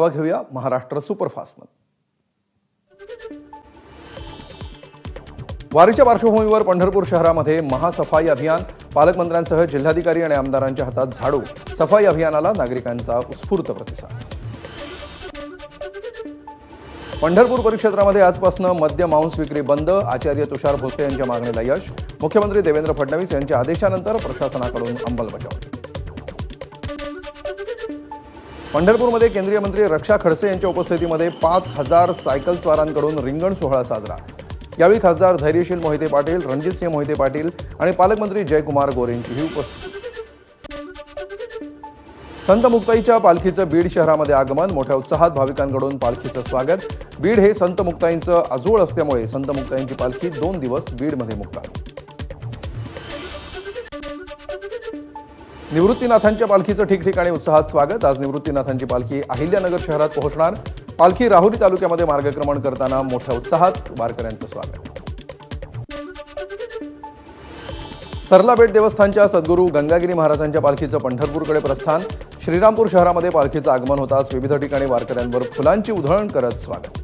आढावा घेऊया महाराष्ट्र सुपरफास्टमध्ये। वारीच्या पार्श्वभूमीवर पंढरपूर शहरामध्ये महासफाई अभियान, पालकमंत्र्यांसह जिल्हाधिकारी आणि आमदारांच्या हातात झाडू। सफाई अभियानाला नागरिकांचा उत्स्फूर्त प्रतिसाद। पंढरपूर परिक्षेत्रामध्ये आजपासून मद्य मांस विक्री बंद। आचार्य तुषार भोसले यांच्या मागणीला यश। मुख्यमंत्री देवेंद्र फडणवीस यांच्या आदेशानंतर प्रशासनाकडून अंमलबजावणी। पंढरपूरमध्ये केंद्रीय मंत्री रक्षा खडसे यांच्या उपस्थितीमध्ये 5000 सायकल स्वारांकडून रिंगण सोहळा साजरा। यावेळी खासदार धैर्यशील मोहिते पाटील, रणजितसिंह मोहिते पाटील आणि पालकमंत्री जयकुमार गोरेंचीही उपस्थिती। संत मुक्ताईच्या पालखीचं बीड शहरामध्ये आगमन। मोठ्या उत्साहात भाविकांकडून पालखीचं स्वागत। बीड हे संत मुक्ताईंचं आजोळ असल्यामुळे संत मुक्ताईंची पालखी 2 दिवस बीडमध्ये मुक्काम। निवृत्तीनाथांच्या पालखीचं ठिकठिकाणी उत्साहात स्वागत। आज निवृत्तीनाथांची पालखी अहिल्यानगर शहरात पोहोचणार। पालखी राहुरी तालुक्यामध्ये मार्गक्रमण करताना मोठ्या उत्साहात वारकऱ्यांचं स्वागत। सरलाबेट देवस्थानच्या सद्गुरू गंगागिरी महाराजांच्या पालखीचं पंढरपूरकडे प्रस्थान। श्रीरामपूर शहरामध्ये पालखीचं आगमन होताच विविध ठिकाणी वारकऱ्यांवर फुलांची उधळण करत स्वागत।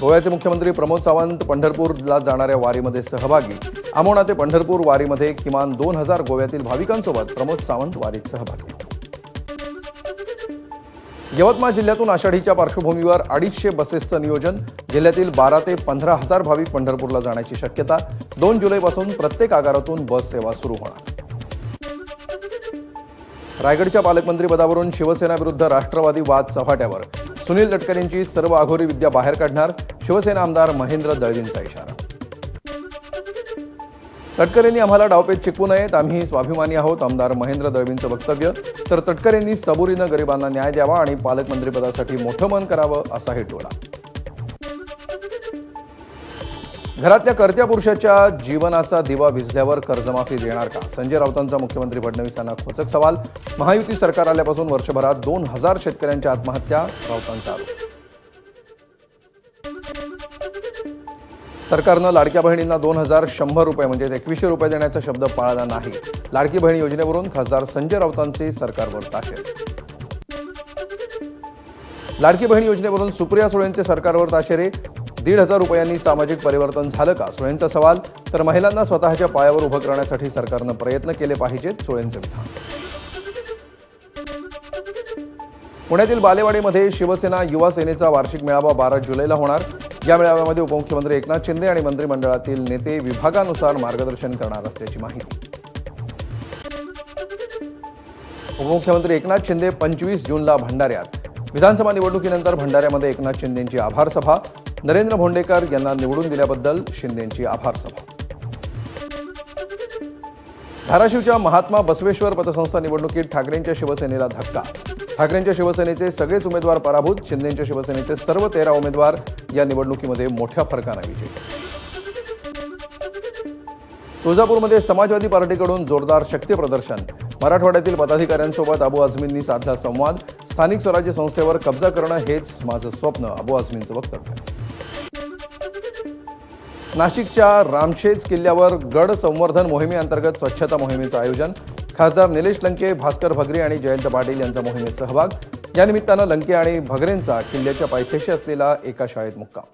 गोव्याचे मुख्यमंत्री प्रमोद सावंत पंढरपूरला जाणाऱ्या वारीमध्ये सहभागी। आमोणा ते पंढरपूर वारीमध्ये किमान 2000 गोव्यातील भाविकांसोबत प्रमोद सावंत वारीत सहभागी। यवतमाळ जिल्ह्यातून आषाढीच्या पार्श्वभूमीवर 250 बसेसचं नियोजन। जिल्ह्यातील 12 ते 15,000 भाविक पंढरपूरला जाण्याची शक्यता। 2 जुलैपासून प्रत्येक आगारातून बस सेवा सुरू होणार। रायगडच्या पालकमंत्रीपदावरून शिवसेना विरुद्ध राष्ट्रवादी वाद चव्हाट्यावर। सुनील तटकरेंची सर्व आघोरी विद्या बाहेर काढणार। शिवसेना आमदार महेंद्र दळवींचा इशारा। तटकरेंनी आम्हाला डावपेच चिकवू नयेत, आम्ही स्वाभिमानी आहोत, आमदार महेंद्र दळवींचं वक्तव्य। तर तटकरेंनी सबुरीनं गरिबांना न्याय द्यावा आणि पालकमंत्रीपदासाठी मोठं मन करावं असाही टोला। घरातल्या कर्त्या पुरुषाच्या जीवनाचा दिवा विझल्यावर कर्जमाफी देणार का? संजय राऊतांचा मुख्यमंत्री फडणवीसांना खोचक सवाल। महायुती सरकार आल्यापासून वर्षभरात 2000 शेतकऱ्यांच्या आत्महत्या। राऊतांचा आरोप। सरकारनं लाडक्या बहिणींना 2100 रुपये म्हणजे 2100 रुपये देण्याचा शब्द पाळला नाही। लाडकी बहीण योजनेवरून खासदार संजय राऊतांचे सरकारवर ताशेरे। लाडकी बहीण योजनेवरून सुप्रिया सुळेंचे सरकारवर ताशेरे। 1500 रुपयांनी सामाजिक परिवर्तन झालं का? सुळेंचा सवाल। तर महिलांना स्वतःच्या पायावर उभं करण्यासाठी सरकारनं प्रयत्न केले पाहिजेत, सुळेंचं विधान। पुण्यातील बालेवाडीमध्ये शिवसेना युवा सेनेचा वार्षिक मेळावा 12 जुलैला होणार। या मेळाव्यामध्ये उपमुख्यमंत्री एकनाथ शिंदे आणि मंत्रिमंडळातील नेते विभागानुसार मार्गदर्शन करणार असल्याची माहिती। उपमुख्यमंत्री एकनाथ शिंदे 25 जूनला भंडाऱ्यात। विधानसभा निवडणुकीनंतर भंडाऱ्यामध्ये एकनाथ शिंदेंची आभार सभा। नरेंद्र भोंडेकर यांना निवडून दिल्याबद्दल शिंदेंची आभार सभा। धाराशिवच्या महात्मा बसवेश्वर पतसंस्था निवडणुकीत ठाकरेंच्या शिवसेनेला धक्का। ठाकरेंच्या शिवसेनेचे सगळेच उमेदवार पराभूत। शिंदेंच्या शिवसेनेचे सर्व 13 उमेदवार या निवडणुकीमध्ये मोठ्या फरकाने विजयी। तुळजापूरमध्ये समाजवादी पार्टीकडून जोरदार शक्ती प्रदर्शन। मराठवाड्यातील पदाधिकाऱ्यांसोबत अबू आझमींनी साधला संवाद। स्थानिक स्वराज्य संस्थेवर कब्जा करणं हेच माझं स्वप्न, अबू आझमींचं वक्तव्य। नाशिकच्या रामशेज किल्ल्यावर गड संवर्धन मोहिमेअंतर्गत स्वच्छता मोहिमेचं आयोजन। खासदार निलेश लंके, भास्कर भगरे आणि जयंत पाटील यांचा मोहिमेत सहभाग। या निमित्तानं लंके आणि भगरेंचा किल्ल्याच्या पायथ्याशी असलेला एका शाळेत मुक्काम।